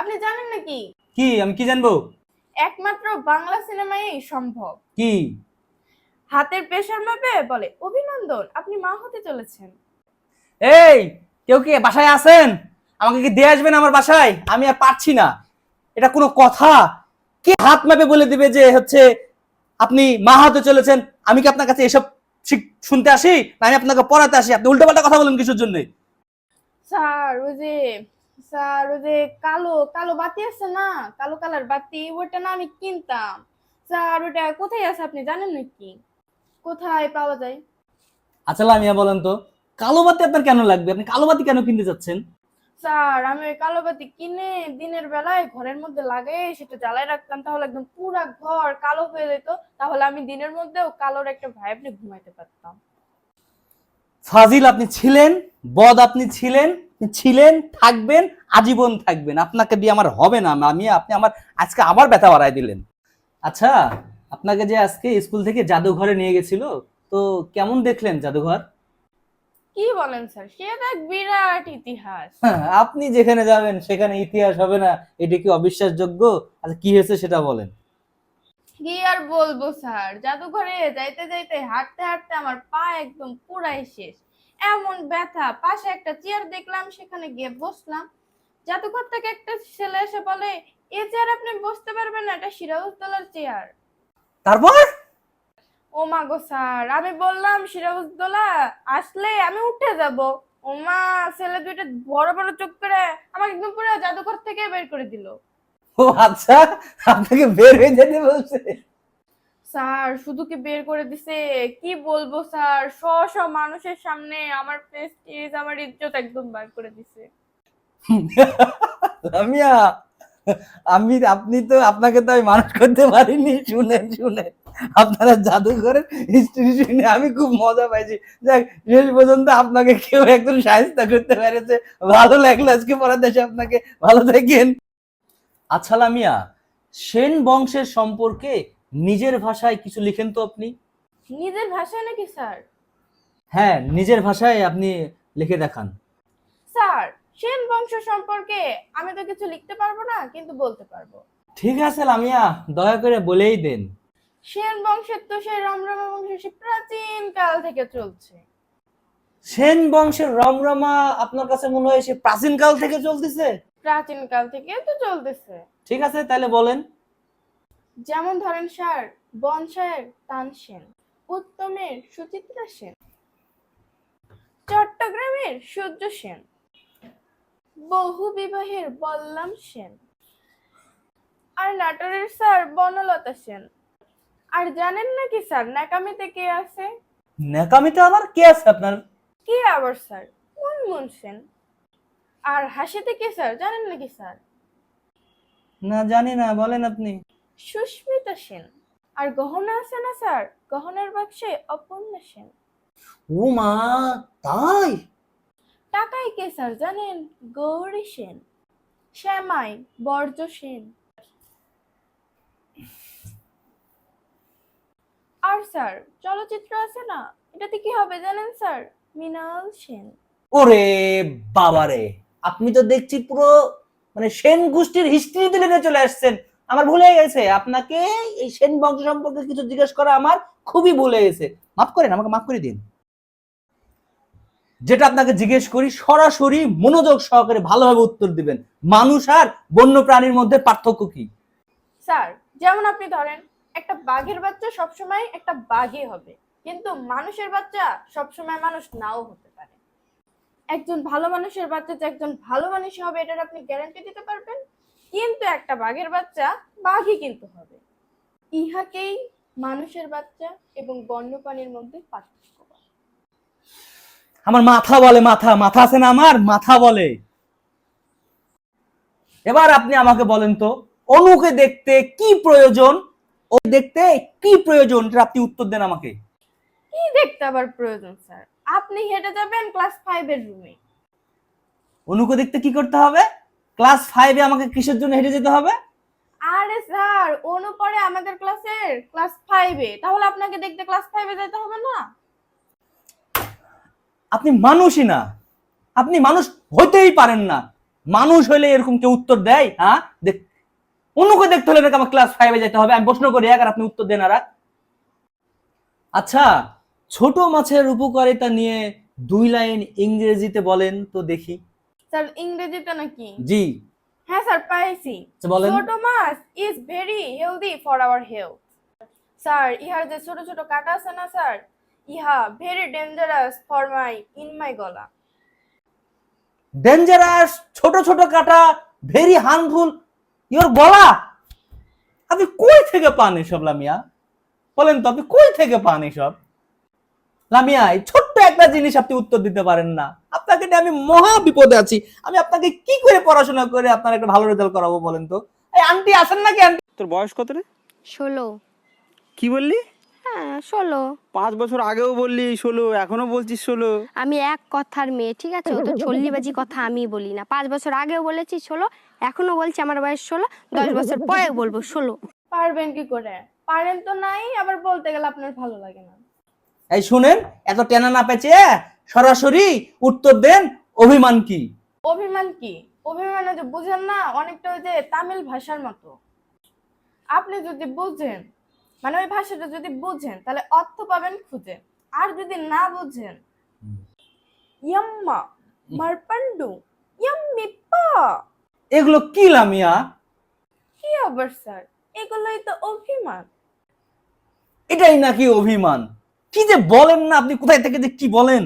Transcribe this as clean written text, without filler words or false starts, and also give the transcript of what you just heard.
আপনি জানেন নাকি কি আমি কি জানবো? একমাত্র বাংলা সিনেমায় সম্ভব কি? হাতের প্রেসার মাপে বলে অভিনন্দন আপনি মা হতে চলেছেন। এই, কেউ কি বাসায় আছেন? আমাকে কি দিয়ে আসবেন আমার বাসায়? আমি আর পারছি না। এটা কোনো কথা? কে হাত মাপে বলে দিবে যে হচ্ছে আপনি মা হতে চলেছেন? আমি কি আপনার কাছে এসব শুনতে আসি, না আমি আপনাকে পড়াতে আসি? আপনি উল্টোপাল্টা কথা বলেন কিসের জন্য? স্যার ওই যে স্যার ওই যে কালো কালো বাতি আছে না, কালো কালার বাতি, ওটা না আমি কিনতাম। স্যার ওটা কোথায় আছে আপনি জানেন নাকি? কোথায় পাওয়া যায়? আচ্ছা লামিয়া, বলেন তো, কালো বাতি আপনার কেন লাগবে? আপনি কালো বাতি কেন কিনতে যাচ্ছেন? স্যার আমি ওই কালো বাতি কিনে দিনের বেলায় ঘরের মধ্যে লাগাই সেটা জ্বালায় রাখতাম, তাহলে একদম পুরা ঘর কালো হয়ে যেত। তাহলে আমি দিনের মধ্যেও কালোর একটা ভাইব নিয়ে ঘুমাইতে পারতাম। ফাজিল আপনি ছিলেন, বদ আপনি ছিলেন, ছিলেন, থাকবেন, আজীবন থাকবেন। আপনাকে দিয়ে আমার হবে না। আমি আপনি আমার আজকে আবার ব্যথা বাড়ায় দিলেন। আচ্ছা, আপনাকে যে আজকে স্কুল থেকে জাদুঘরে নিয়ে গেছিল, তো কেমন দেখলেন জাদুঘর? কি বলেন স্যার, সে তো এক বিরাট ইতিহাস। হ্যাঁ, আপনি যেখানে যাবেন সেখানে ইতিহাস হবে না, এটা কি অবিশ্বাসযোগ্য? আচ্ছা, কি হয়েছে সেটা বলেন। কি আর বলবো স্যার, জাদুঘরে যাইতে যাইতে হাঁটতে হাঁটতে আমার পা একদম পুরাই শেষ। এমন ব্যথা, পাশে একটা চেয়ার দেখলাম, সেখানে গিয়ে বসলাম। জাদুঘর থেকে একটা ছেলে এসে বলে, এ চেয়ার আপনি বসতে পারবেন না, এটা সিরাজউদ্দৌলার চেয়ার। তারপর? ও মা গো স্যার, আমি বললাম সিরাজউদ্দৌলা আসলে আমি উঠে যাব। ও মা, ছেলে দুইটা বড় বড় চোখ করে আমাকে একদম পুরো জাদুঘর থেকে বের করে দিল। ও আচ্ছা, আপনাকে বের হয়ে যেতে বলছে? স্যার শুধু কি বের করে দিছে, কি বলবো স্যার, শ শ মানুষের সামনে আমার প্রেস্টিজ, আমার ইজ্জত একদম বার করে দিছে। লামিয়া, আপনি তো, আপনাকে তো আমি মানুষ করতে পারিনি। শুনেন শুনেন, আপনারা জাদুঘরের হিস্ট্রি শুনে আমি খুব মজা পাইছি। যাক, শেষ পর্যন্ত আপনাকে কেউ একজন সাহায্য করতে পেরেছে। ভালো লাগলো আজকে পড়াতে এসে আপনাকে। ভালো থাকেন। আচ্ছা লামিয়া, সেন বংশের সম্পর্কে নিজের ভাষায় কিছু লিখেন তো আপনি। নিজের ভাষায় নাকি স্যার? হ্যাঁ, নিজের ভাষায় আপনি লিখে দেখান। স্যার সেন বংশ সম্পর্কে আমি তো কিছু লিখতে পারবো না, কিন্তু বলতে পারবো। ঠিক আছে লামিয়া, দয়া করে বলেই দেন। সেন বংশের তো সেই রমরমা বংশ সেই প্রাচীন কাল থেকে চলছে। সেন বংশের রমরমা আপনার কাছে মনে হয় সে প্রাচীন কাল থেকে চলতেছে? প্রাচীন কাল থেকে তো চলতেছে। ঠিক আছে, তাহলে বলেন। যেমন ধরেন স্যার, বনসায়ের তানসেন, উত্তমের সুচিত্রা সেন, চট্টগ্রামের সূর্য সেন, বহু বিবাহের বল্লাম সেন, আর নাটোরের স্যার বনলতা সেন। আর জানেন নাকি স্যার ন্যাকামিতে কে আছে? নেকামিতে আবার কে আছে আপনার? কি আবার স্যার, মুনমুন সেন। আর হাসিতে কে স্যার জানেন নাকি স্যার? না, জানি না, বলেন আপনি। সুস্মিতা সেন। আর গহনা আছে না স্যার, গহনার বাক্সে অপর্ণা সেন। ও মা, তাই? টাকায় কে স্যার জানেন? গৌরী সেন। শ্যামাই বর্জ্য সেন। আর স্যার চলচ্চিত্র আছে না, এটাতে কি হবে জানেন স্যার? মৃণাল সেন। ওরে বাবারে, আপনি তো দেখছি পুরো মানে সেন গোষ্ঠীর হিস্ট্রি দিলে চলে আসছেন। আমার ভুলে গেছে আপনাকে এই সেন বংশ সম্পর্কে কিছু জিজ্ঞেস করা, আমার খুবই ভুলে গেছে। মাফ করেন, আমাকে মাফ করে দিন। যেটা আপনাকে জিজ্ঞেস করি সরাসরি মনোযোগ সহকারে ভালোভাবে উত্তর দিবেন। মানুষ আর বন্য প্রাণীর মধ্যে পার্থক্য কি? স্যার যেমন আপনি ধরেন, একটা বাঘের বাচ্চা সবসময় একটা বাঘই হবে, কিন্তু মানুষের বাচ্চা সবসময় মানুষ নাও হতে পারে। একজন ভালো মানুষের বাচ্চা যে একজন ভালো মানুষ হবে এটার আপনি গ্যারান্টি দিতে পারবেন, কিন্তু একটা বাঘের বাচ্চা বাঘই কিন্তু হবে। ইহাকেই মানুষের বাচ্চা এবং বন্যপ্রাণীর মধ্যে পার্থক্য বলে। আমার মাথা বলে, মাথা মাথা আছে না, আমার মাথা বলে। এবার আপনি আমাকে বলেন তো, অনুকে দেখতে কি প্রয়োজন? ও দেখতে কি প্রয়োজন, এটা আপনি উত্তর দেন আমাকে। কি দেখতে আবার প্রয়োজন স্যার? আপনি হেঁটে যাবেন ক্লাস 5 এর রুমে। অনুকে দেখতে কি করতে হবে? ক্লাস 5-এ আমাকে কিসের জন্য হেঁটে যেতে হবে? আরে স্যার অনু পড়ে আমাদের ক্লাসের ক্লাস 5 এ, তাহলে আপনাকে দেখতে ক্লাস 5 এ যেতে হবে না? আপনি মানুষই না, আপনি মানুষ হইতেই পারেন না। মানুষ হইলে এরকম কেউ উত্তর দেয়? হ্যাঁ, অন্যকে দেখতে হলে নাকি আমার ক্লাস 5-এ যেতে হবে? আমি প্রশ্ন করি এক, আর আপনি উত্তর দেন আর এক। আচ্ছা, ছোট মাছের উপকারিতা নিয়ে 2 লাইন ইংরেজিতে বলেন তো দেখি। স্যার ইংরেজিতে নাকি? জি। হ্যাঁ স্যার, পাইছি। আচ্ছা, বলেন। ছোট মাছ is very healthy for our health. Sir ইহার যে ছোট ছোট কাটা আছে না স্যার, ইহা ভেরি ডেঞ্জারাস ফর মাই গলা। ডেঞ্জারাস, ছোট ছোট কাটা, ভেরি হার্মফুল ইওর গলা। আপনি কই থেকে পান এসব লামিয়া? বলেন তো, আপনি কই থেকে পান এসব? লামিয়া, এই ছোট্ট একটা জিনিস আপনি উত্তর দিতে পারেন না। আপনাকে নিয়ে আমি মহা বিপদে আছি। আমি আপনাকে কি করে পড়াশোনা করে আপনার একটা ভালো রেজাল্ট করাবো বলেন তো? এই আন্টি আছেন নাকি? আন্টি, তোর বয়স কত রে? 16। কি বললি? হ্যাঁ 16। 5 বছর আগেও বললি 16, এখনো বলছিস 16। আমি এক কথার মেয়ে, ঠিক আছে? ও তো ছল্লিবাজি কথা আমি বলি না। 5 বছর আগেও বলেছি 16, এখনো বলছি আমার বয়স 16, 10 বছর পরেও বলবো 16। পারবেন কি করে? পারেন তো নাই, আবার বলতে গেলে আপনার ভালো লাগে না। এই শুনেন, এত টেনা না পেঁচে সরাসরি উত্তর দেন, অভিমান কি? অভিমান কি? অভিমান যে বুঝেন না, অনেকটা ওই যে তামিল ভাষার মতো। আপনি যদি বুঝেন, মানে ওই ভাষাটা যদি বুঝেন তাহলে অর্থ পাবেন খুঁজে। আর যদি না বুঝেন, ইয়াম্মা মারপান্ডু ইয়াম্মিপ্পা। এগুলো কি লামিয়া? কি আবার স্যার, এগুলোই তো অভিমান। এটাই নাকি অভিমান? কি যে বলেন না আপনি, কোথায় থেকে যে কি বলেন?